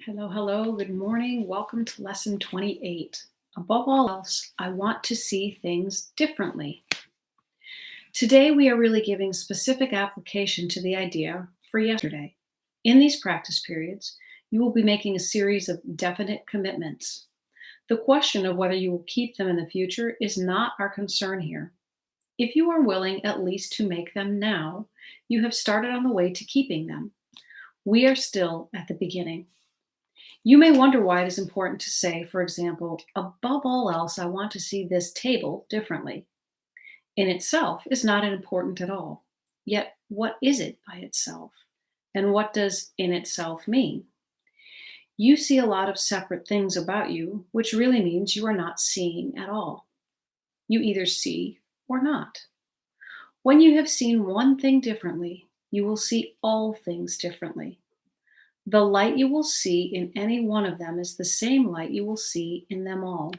Hello, hello, good morning. Welcome to lesson 28. Above all else, I want to see things differently. Today, we are really giving specific application to the idea for yesterday. In these practice periods, you will be making a series of definite commitments. The question of whether you will keep them in the future is not our concern here. If you are willing at least to make them now, you have started on the way to keeping them. We are still at the beginning. You may wonder why it is important to say, for example, above all else, I want to see this table differently. In itself is not important at all. Yet, what is it by itself? And what does in itself mean? You see a lot of separate things about you, which really means you are not seeing at all. You either see or not. When you have seen one thing differently, you will see all things differently. The light you will see in any one of them is the same light you will see in them all.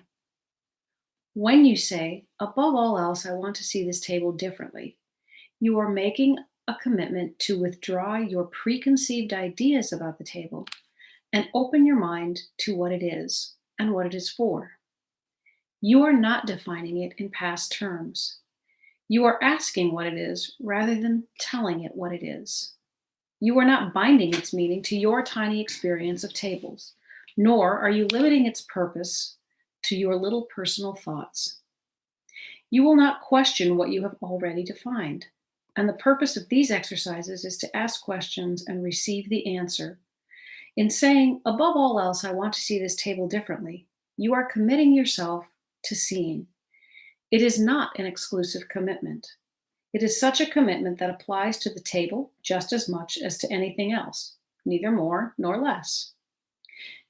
When you say, above all else, I want to see this table differently, you are making a commitment to withdraw your preconceived ideas about the table and open your mind to what it is and what it is for. You are not defining it in past terms. You are asking what it is rather than telling it what it is. You are not binding its meaning to your tiny experience of tables, nor are you limiting its purpose to your little personal thoughts. You will not question what you have already defined. And the purpose of these exercises is to ask questions and receive the answer. In saying, above all else, I want to see this table differently, you are committing yourself to seeing. It is not an exclusive commitment. It is such a commitment that applies to the table just as much as to anything else, neither more nor less.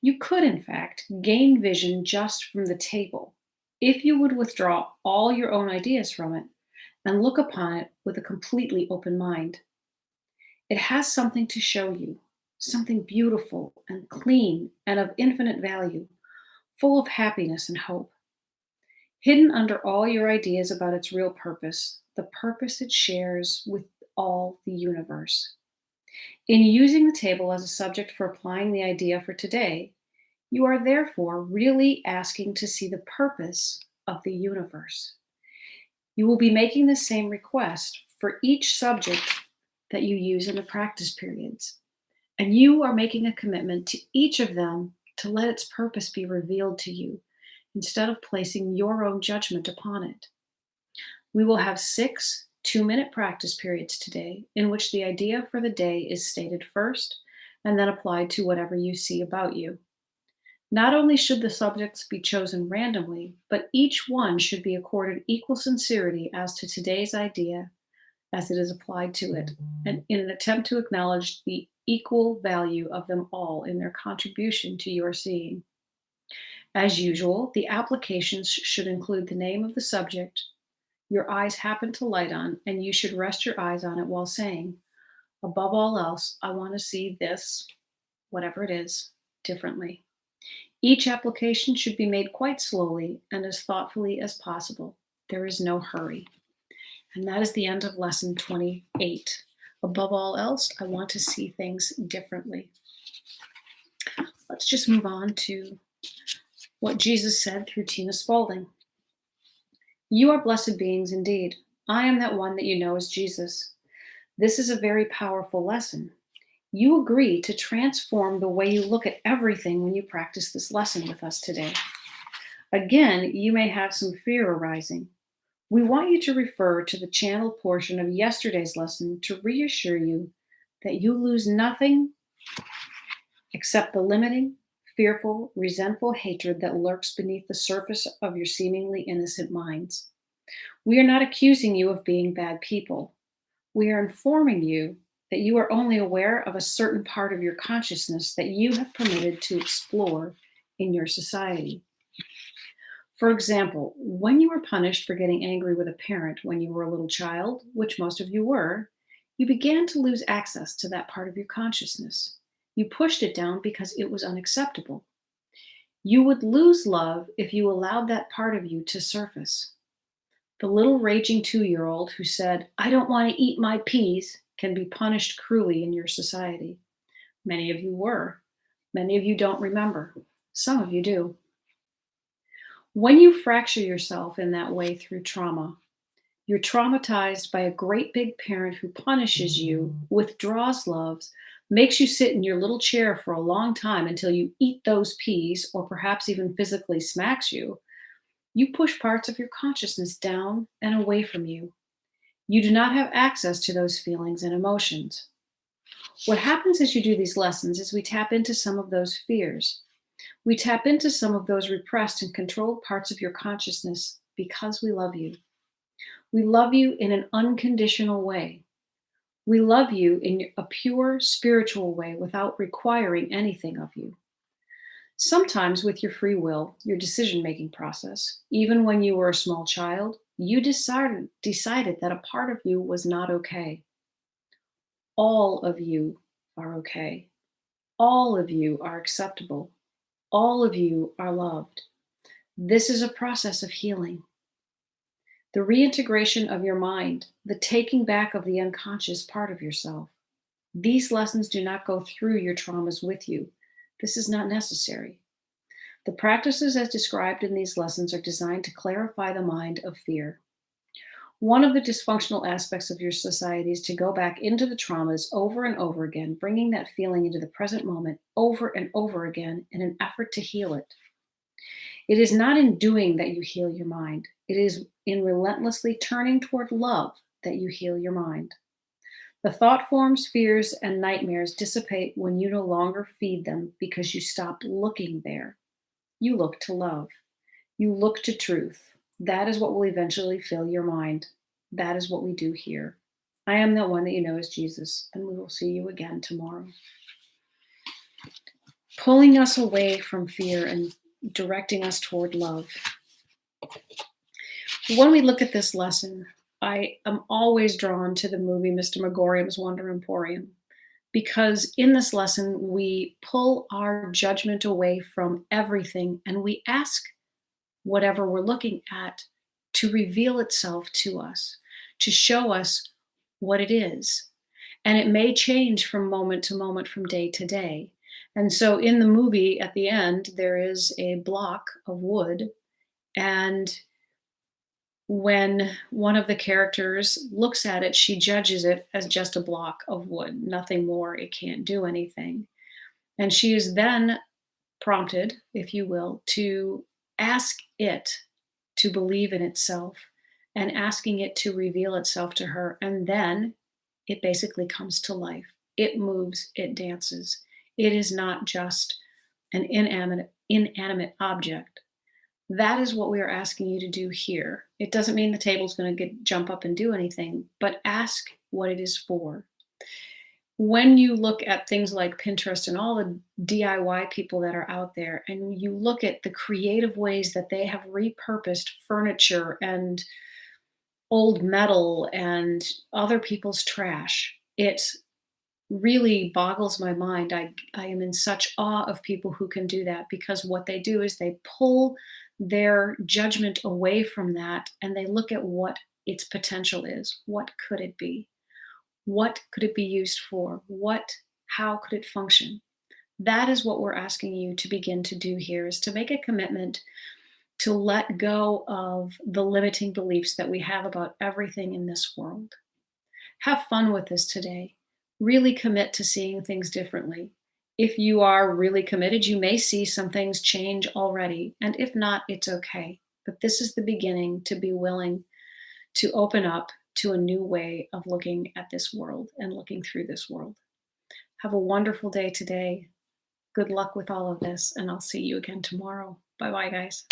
You could, in fact, gain vision just from the table if you would withdraw all your own ideas from it and look upon it with a completely open mind. It has something to show you, something beautiful and clean and of infinite value, full of happiness and hope. Hidden under all your ideas about its real purpose, the purpose it shares with all the universe. In using the table as a subject for applying the idea for today, you are therefore really asking to see the purpose of the universe. You will be making the same request for each subject that you use in the practice periods, and you are making a commitment to each of them to let its purpose be revealed to you instead of placing your own judgment upon it. We will have 6 2-minute practice periods today in which the idea for the day is stated first and then applied to whatever you see about you. Not only should the subjects be chosen randomly, but each one should be accorded equal sincerity as to today's idea as it is applied to it, and in an attempt to acknowledge the equal value of them all in their contribution to your seeing. As usual, the applications should include the name of the subject your eyes happen to light on, and you should rest your eyes on it while saying, above all else, I want to see this, whatever it is, differently. Each application should be made quite slowly and as thoughtfully as possible. There is no hurry. And that is the end of lesson 28. Above all else, I want to see things differently. Let's just move on to what Jesus said through Tina Spalding. You are blessed beings indeed. I am that one that you know as Jesus. This is a very powerful lesson. You agree to transform the way you look at everything when you practice this lesson with us today. Again, you may have some fear arising. We want you to refer to the channeled portion of yesterday's lesson to reassure you that you lose nothing except the limiting, fearful, resentful hatred that lurks beneath the surface of your seemingly innocent minds. We are not accusing you of being bad people. We are informing you that you are only aware of a certain part of your consciousness that you have permitted to explore in your society. For example, when you were punished for getting angry with a parent when you were a little child, which most of you were, you began to lose access to that part of your consciousness. You pushed it down because it was unacceptable. You would lose love if you allowed that part of you to surface. The little raging 2-year-old who said, I don't want to eat my peas, can be punished cruelly in your society. Many of you were. Many of you don't remember. Some of you do. When you fracture yourself in that way through trauma, you're traumatized by a great big parent who punishes you, withdraws loves, makes you sit in your little chair for a long time until you eat those peas, or perhaps even physically smacks you. You push parts of your consciousness down and away from you. You do not have access to those feelings and emotions. What happens as you do these lessons is we tap into some of those fears. We tap into some of those repressed and controlled parts of your consciousness because we love you. We love you in an unconditional way. We love you in a pure spiritual way without requiring anything of you. Sometimes, with your free will, your decision making process, even when you were a small child, you decided that a part of you was not okay. All of you are okay. All of you are acceptable. All of you are loved. This is a process of healing. The reintegration of your mind, the taking back of the unconscious part of yourself. These lessons do not go through your traumas with you. This is not necessary. The practices as described in these lessons are designed to clarify the mind of fear. One of the dysfunctional aspects of your society is to go back into the traumas over and over again, bringing that feeling into the present moment over and over again in an effort to heal it. It is not in doing that you heal your mind. It is in relentlessly turning toward love that you heal your mind. The thought forms, fears, and nightmares dissipate when you no longer feed them because you stop looking there. You look to love. You look to truth. That is what will eventually fill your mind. That is what we do here. I am the one that you know as Jesus, and we will see you again tomorrow. Pulling us away from fear and directing us toward love. When we look at this lesson, I am always drawn to the movie Mr. Megorium's Wonder Emporium, because in this lesson, we pull our judgment away from everything and we ask whatever we're looking at to reveal itself to us, to show us what it is. And it may change from moment to moment, from day to day. And so in the movie, at the end, there is a block of wood. And when one of the characters looks at it, she judges it as just a block of wood, nothing more. It can't do anything. And she is then prompted, if you will, to ask it to believe in itself and asking it to reveal itself to her. And then it basically comes to life. It moves, it dances. It is not just an inanimate object. That is what we are asking you to do here. It doesn't mean the table's going to jump up and do anything, but ask what it is for. When you look at things like Pinterest and all the DIY people that are out there, and you look at the creative ways that they have repurposed furniture and old metal and other people's trash, it really boggles my mind. I am in such awe of people who can do that, because what they do is they pull their judgment away from that and they look at what its potential is. What could it be? What could it be used for? How could it function? That is what we're asking you to begin to do here, is to make a commitment to let go of the limiting beliefs that we have about everything in this world. Have fun with this today. Really commit to seeing things differently. If you are really committed, you may see some things change already. And if not, it's okay. But this is the beginning to be willing to open up to a new way of looking at this world and looking through this world. Have a wonderful day today. Good luck with all of this, and I'll see you again tomorrow. Bye-bye, guys.